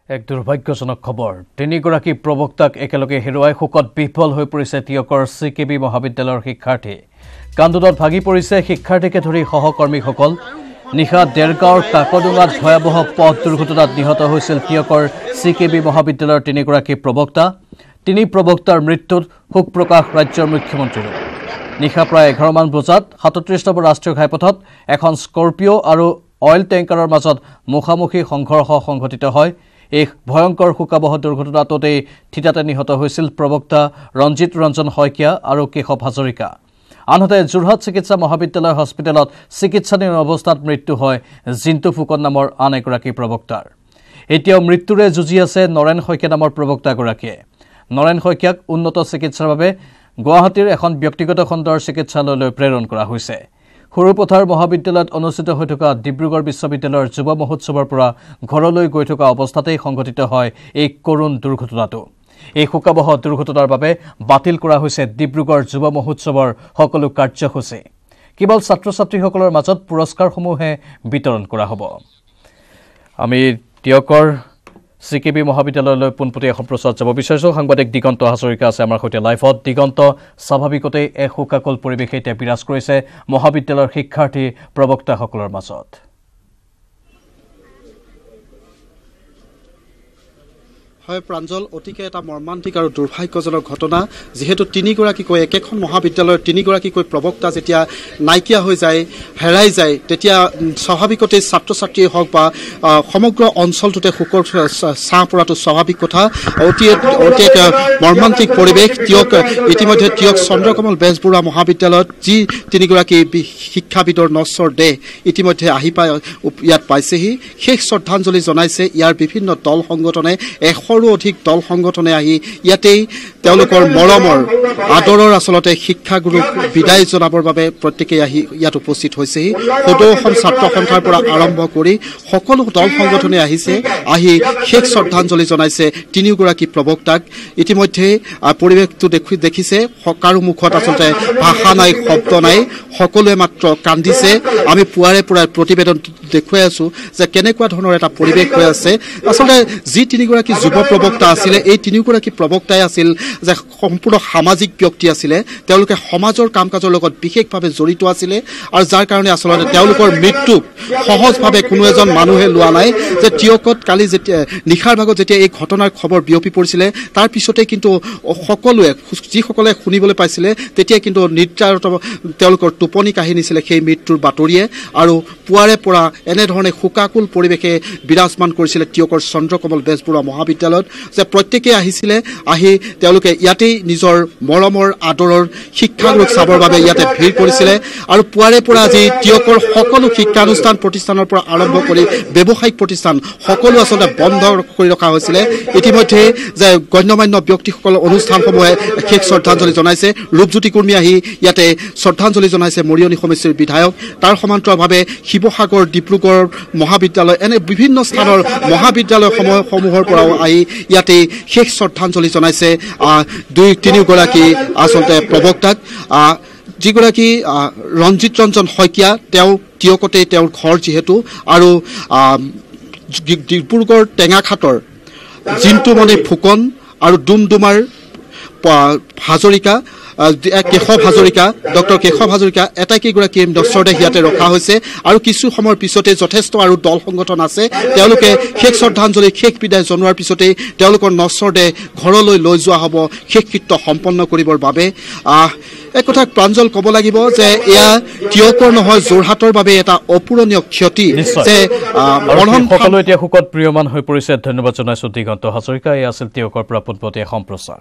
এক দুৰ্ভাগ্যজনক খবৰ তিনিগৰাকী প্ৰবক্তাক একেলগে হেৰুৱাই শোকত বিফল হৈ পৰিছে তিয়কৰ চিকেবি মহাবিদ্যালয়ৰ শিক্ষাৰ্থী কান্দোনত ভাগি পৰিছে শিক্ষাৰ্থীকে ধৰি সহকৰ্মীসকল নিশা দেৰগাঁৱৰ কাকডুঙাত ভয়াবহ পথ দুৰ্ঘটনাত নিহত হৈছিল তিয়কৰ চিকেবি মহাবিদ্যালয়ৰ তিনিগৰাকী প্ৰবক্তা তিনি প্ৰবক্তাৰ মৃত্যুত শোক প্ৰকাশ ৰাজ্যৰ মুখ্যমন্ত্ৰীৰ নিশা প্ৰায় 11 মান বজাত 37 নম্বৰ ৰাষ্ট্ৰীয় ঘাইপথত এখন স্কৰপিঅ আৰু অইল টেংকাৰৰ মাজত মুখামুখি সংঘৰ্ষ সংঘটিত হয় এই ভয়ংকৰ শোকাবহ দুৰ্ঘটনাটোতে থিতাতে নিহত হৈছিল প্ৰবক্তা ৰঞ্জিত ৰঞ্জন শইকীয়া আৰু কেশৱ হাজৰিকা আনহাতে যোৰহাট চিকিৎসা মহাবিদ্যালয় হস্পিটেলত চিকিৎসাধীন অৱস্থাত মৃত্যু হয় জিন্তু ফুকন নামৰ আন এগৰাকী প্ৰবক্তাৰ এতিয়াও মৃত্যুৰে যুঁজি আছে নৰেন শইকীয়া নামৰ প্ৰবক্তাগৰাকীয়ে নৰেন শইকীয়াক উন্নত চিকিৎসাৰ বাবে গুৱাহাটীৰ এখন ব্যক্তিগত খণ্ডৰ চিকিৎসালয়লৈ প্ৰেৰণ কৰা হৈছে সৰুপথাৰ মহাবিদ্যালয়ত অনুষ্ঠিত হৈ থকা ডিব্ৰুগড় বিশ্ববিদ্যালয়ৰ যুৱ মহোৎসৱৰ পৰা ঘৰলৈ গৈ থকা অৱস্থাতেই সংঘটিত হয় এই কৰুণ দুৰ্ঘটনাটো এই শোকাবহ দুৰ্ঘটনাৰ বাবে বাতিল কৰা হৈছে ডিব্ৰুগড় যুৱ মহোৎসৱৰ সকলো কাৰ্যসূচী কেৱল ছাত্ৰ-ছাত্ৰীসকলৰ মাজত পুৰস্কাৰসমূহে বিতৰণ কৰা হ'ব আমি তিয়কৰ চিকেবি মহাবিদ্যালয়লৈ পোনপটীয়া সম্প্ৰচাৰত যাব বিচাৰিছো সাংবাদিক দিগন্ত হাজৰিকা আছে আমাৰ সৈতে লাইভত দিগন্ত স্বাভাৱিকতে এক শোকাকুল পৰিৱেশ এতিয়া বিৰাজ কৰিছে মহাবিদ্যালয়ৰ শিক্ষাৰ্থী প্ৰবক্তাসকলৰ মাজত হয় প্ৰাঞ্জল অতিকে এটা মৰ্মান্তিক আৰু দুৰ্ভাগ্যজনক ঘটনা যেহেতু তিনিগৰাকীকৈ একেখন মহাবিদ্যালয়ৰ তিনিগৰাকীকৈ প্ৰবক্তা যেতিয়া নাইকিয়া হৈ যায় হেৰাই যায় তেতিয়া স্বাভাৱিকতে ছাত্ৰ-ছাত্ৰীয়ে হওক বা সমগ্ৰ অঞ্চলটোতে শোকৰ ছাঁ পৰাটো স্বাভাৱিক কথা অতি এক মৰ্মান্তিক পৰিৱেশ ইতিমধ্যে তিয়ক চন্দ্ৰকমল বেজবৰুৱা মহাবিদ্যালয়ত যি তিনিগৰাকী শিক্ষাবিদৰ নশ্বৰ দেহ ইতিমধ্যে আহি পাই ইয়াত পাইছেহি শেষ শ্ৰদ্ধাঞ্জলি জনাইছে ইয়াৰ বিভিন্ন দল সংগঠনে অধিক দল সংগঠনে আহি ইয়াতেই তেওঁলোকৰ মৰমৰ আদৰৰ আচলতে শিক্ষাগুৰুক বিদায় জনাবৰ বাবে প্ৰত্যেকেই আহি ইয়াত উপস্থিত হৈছেহি সদৌ অসম ছাত্ৰ সন্থাৰ পৰা আৰম্ভ কৰি সকলো দল সংগঠনে আহিছে আহি শেষ শ্ৰদ্ধাঞ্জলি জনাইছে তিনিগৰাকী প্ৰবক্তাক ইতিমধ্যে পৰিৱেশটো দেখিছে কাৰো মুখত আচলতে ভাষা নাই শব্দ নাই সকলোৱে মাত্ৰ কান্দিছে আমি পুৱাৰে প্ৰতিবেদন দেখুৱাই আছো যে কেনেকুৱা ধৰণৰ এটা পৰিৱেশ হৈ আছে আচলতে যি তিনিগৰাকী যুৱ প্ৰবক্তা আছিলে এই তিনিগৰাকী প্ৰবক্তাই আছিল যে সম্পূৰ্ণ সামাজিক ব্যক্তি আছিলে তেওঁলোকে সমাজৰ কাম কাজৰ লগত বিশেষভাৱে জড়িত আছিলে আৰু যাৰ কাৰণে আচলতে তেওঁলোকৰ মৃত্যুক সহজভাৱে কোনো এজন মানুহে লোৱা নাই যে তিয়কত কালি যেতিয়া নিশাৰ ভাগত যেতিয়া এই ঘটনাৰ খবৰ বিয়পি পৰিছিলে তাৰ পিছতে কিন্তু সকলোৱে যিসকলে শুনিবলৈ পাইছিলে তেতিয়া কিন্তু নিদ্ৰাৰত তেওঁলোকৰ টোপনি কাঢ়ি নিছিলে সেই মৃত্যুৰ বাতৰিয়ে আৰু পুৱাৰে পৰা এনেধৰণে শোকাকুল পৰিৱেশে বিৰাজমান কৰিছিলে তিয়কৰ চন্দ্ৰকমল বেজবৰুৱা মহাবিদ্যালয়ত যে প্ৰত্যেকেই আহিছিলে আহি তেওঁলোকে ইয়াতেই নিজৰ মৰমৰ আদৰৰ শিক্ষাগুৰুক চাবৰ বাবে ইয়াতে ভিৰ কৰিছিলে আৰু পুৱাৰে পৰা আজি তিয়কৰ সকলো শিক্ষানুষ্ঠান প্ৰতিষ্ঠানৰ পৰা আৰম্ভ কৰি ব্যৱসায়িক প্ৰতিষ্ঠান সকলো আচলতে বন্ধ কৰি ৰখা হৈছিলে ইতিমধ্যে যে গণ্যমান্য ব্যক্তিসকলৰ অনুষ্ঠানসমূহে শেষ শ্ৰদ্ধাঞ্জলি জনাইছে ৰূপজ্যোতি কুৰ্মী আহি ইয়াতে শ্ৰদ্ধাঞ্জলি জনাইছে মৰিয়নি সমষ্টিৰ বিধায়ক তাৰ সমান্তৰালভাৱে শিৱসাগৰ ডিব্ৰুগড় মহাবিদ্যালয় এনে বিভিন্ন স্থানৰ মহাবিদ্যালয়সমূহৰ পৰাও আহি ইয়াতে শেষ শ্ৰদ্ধাঞ্জলি জনাইছে তিনিগৰাকী আচলতে প্ৰবক্তাক যিগৰাকী ৰঞ্জিত ৰঞ্জন শইকীয়া তেওঁ তিয়কতে তেওঁৰ ঘৰ যিহেতু আৰু ডিব্ৰুগড় টেঙাখাটৰ জিন্তুমণি ফুকন আৰু ডুমডুমাৰ হাজৰিকা কেশৱ হাজৰিকা ডক্টৰ কেশৱ হাজৰিকা এটাইকেইগৰাকী নশ্বৰ দেহ ইয়াতে ৰখা হৈছে আৰু কিছু সময়ৰ পিছতে যথেষ্ট আৰু দল সংগঠন আছে তেওঁলোকে শেষ শ্ৰদ্ধাঞ্জলি শেষ বিদায় জনোৱাৰ পিছতেই তেওঁলোকৰ নশ্বৰ দেহ ঘৰলৈ লৈ যোৱা হ'ব শেষকৃত্য সম্পন্ন কৰিবৰ বাবে এক কথা প্ৰাঞ্জল ক'ব লাগিব যে এয়া তিয়কৰ নহয় যোৰহাটৰ বাবে এটা অপূৰণীয় ক্ষতি যে সকলো এতিয়া শোকত প্ৰিয়মান হৈ পৰিছে ধন্যবাদ জনাইছো দিগন্ত হাজৰিকা এয়া আছিল তিয়কৰ পৰা পোনপটীয়া সম্প্ৰচাৰ